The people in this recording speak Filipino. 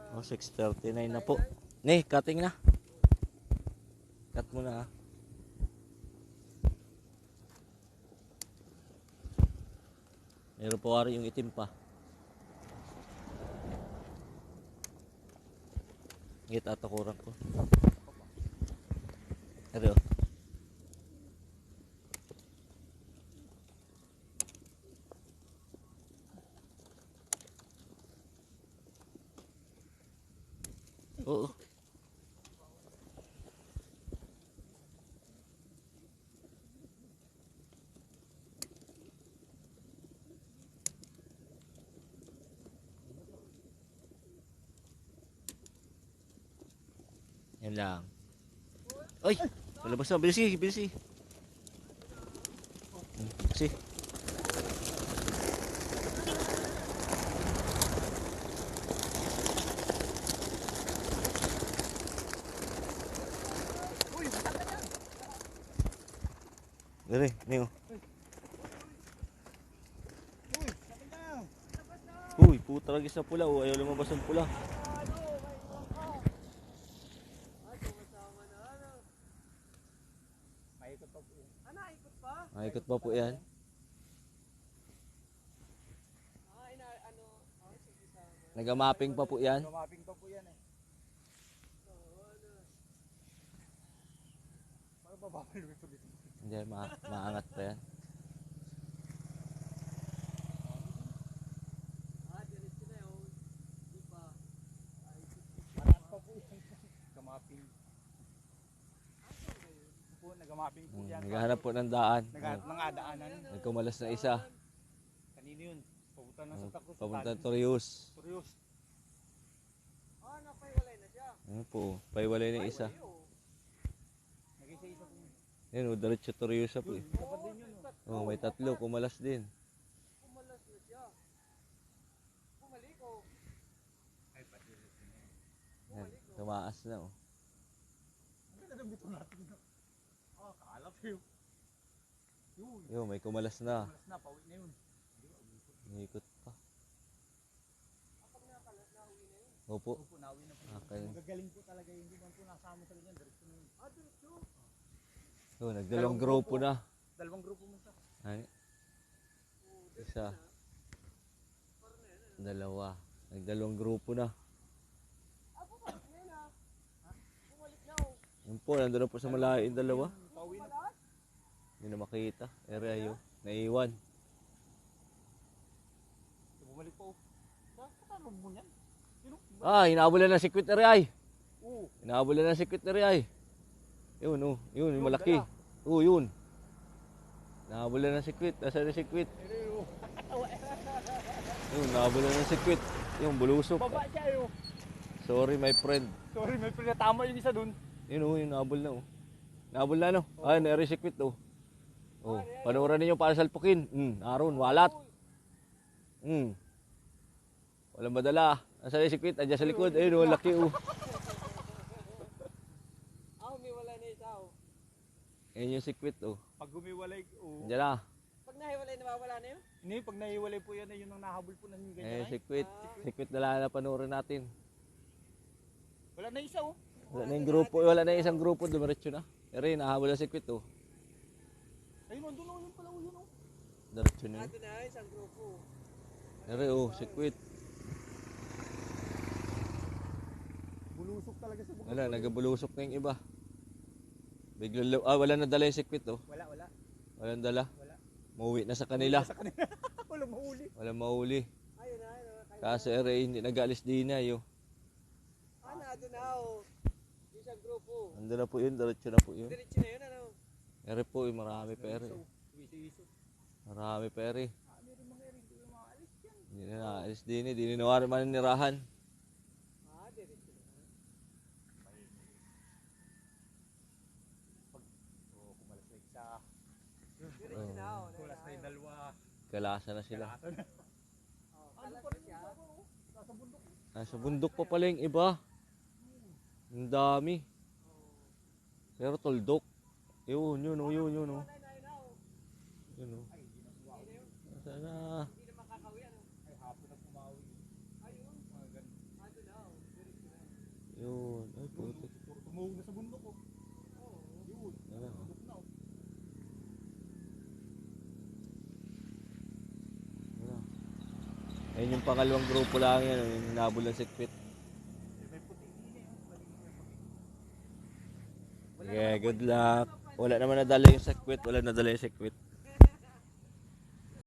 Oh, 6:39 na po. Ne, cutting na. Cut mo na. Meron po wari yung itim pa. Ngit ato kurang ko. Ito. Oo. Yan lang. Ay! Palabas na. Bilisi, bilisi. Bilisi. Dari, Neo. Uy, puta lagi sa pula. Ayaw lumabas ang pula. Ikot pa po yan. Nagamapping pa po yan. Nagamapping pa po yan eh. Para bababalo ito dito. Hindi, maangat pa yan. Maangat pa po yan. Nagamapping. Nagamapping po yan. Naghahanap po ng daan. Naghahanap ng adaanan. Nagkumalas na isa. Kanino yun? Papunta na sa Tacos. Papunta ng Torius. Torius. Napaiwalay na siya. Ano po, paiwalay na isa. Nag-isa-isa po. Yan o, diretso Torius po eh. Dapat din yun. Oh, may tatlo, kumalas din. Kumalas na siya. Bumalik o. Ay, pati. Yan, tumaas na oh. Ang ganda ng bito natin. Ah, kaalap yun. Yun. Yo, may kumalas na. Malas na, pauwi na yun. Iikot pa. Kapag nakalas na, uwi na yun. Opo. Opo, nauwi na po. Okay. Magagaling po talaga yun. Hindi man po nasama sa ganyan. Diretso na yun. Diretso. So, nagdalawang grupo na. Dalawang grupo mo sa. Ay, isa. Dalawa. Nagdalawang grupo na. Bumalik na yun ah. Bumalik na o. Yun po, nandun na po sa malayo yung dalawa. Pauwi na. Hindi na makita. Area yun. Naiwan. Bumalik po. Nakakano mo yan? Ah, hinabulan na si Quit area ay. Oo. Hinabulan na si Quit area ay. Yun oh. Yun, yung malaki. Oo, yun. Hinabulan na si Quit. Nasaan na si Quit? Yun, hinabulan na si Quit. Yung bulusok. Baba siya yun. Sorry my friend. Sorry, may pinatama yung isa dun. Yun oh, yung nabol na oh. Nabol na no? Ah, nari si Quit oh. Oh, panoorin ninyo para salpukin. Aron, walat. Walang madala. Nasaan na si Quit? Andiyan sa likod. Ayun oh, laki oh. Humiwalay na isa o. Ayun yung si Quit oh. Pag gumiwalay, Andiyan na. Pag nahiwalay, nawawala na yun? Hindi, pag nahiwalay po yan, yun ang nahabol po ng ganyan. Eh, si Quit. Si Quit na lang na panoorin natin. Wala na isa oh. Wala na yung grupo. Wala na yung isang grupo. Dumiretso na. Pero yun, nahabol na si Quit oh. Ayun, nandun oh, yun pala oh, yun oh. Diretso na yun. Ito na, isang grupo. Pero oh, si Quit. Bulusok talaga sa bukod. Wala, nagabulusok na yung iba. Bigla, wala na dala yung si Quit oh. Wala. Walang dala. Wala. Mauwi na sa kanila. Sa kanila. Walang mahuli. Walang mahuli. Ayun na, ayun na. Kaso ere, hindi nag-alis din na yun. Nado na o. Isang grupo. Ando na po yun, diretso na po yun. Diretso na yun, ano? Ere po, marami pa ere. Iso-iso. Marami pa ere. Meron mga rin, hindi na maalis yan. Hindi na naalis din eh. Hindi na nawari man nirahan. Diretso na. Oo, kumalas na isa. Diretso na o. Kumalas na yung dalawa. Kalasa na sila. Ano pa rin yung baba oh? Nasa bundok. Nasa bundok pa pala yung iba. Ang dami. Pero tuldok. Yun oh. Yun oh. Nasaan na? Hindi na makakawi, ano? Ay, hapon na pumawi. Ayun. Mga ganun. Nado na o. Putik. Puro tumuhog na sa bundok ko. Yun. Ano? Bundok na oh. Ano? Ayun yung pangalawang grupo lang yan. Yung hinabol ng sikwit. May puti. Hindi na yun. Okay, good luck. Wala naman nadala yung sikwit. Wala nadala yung sikwit.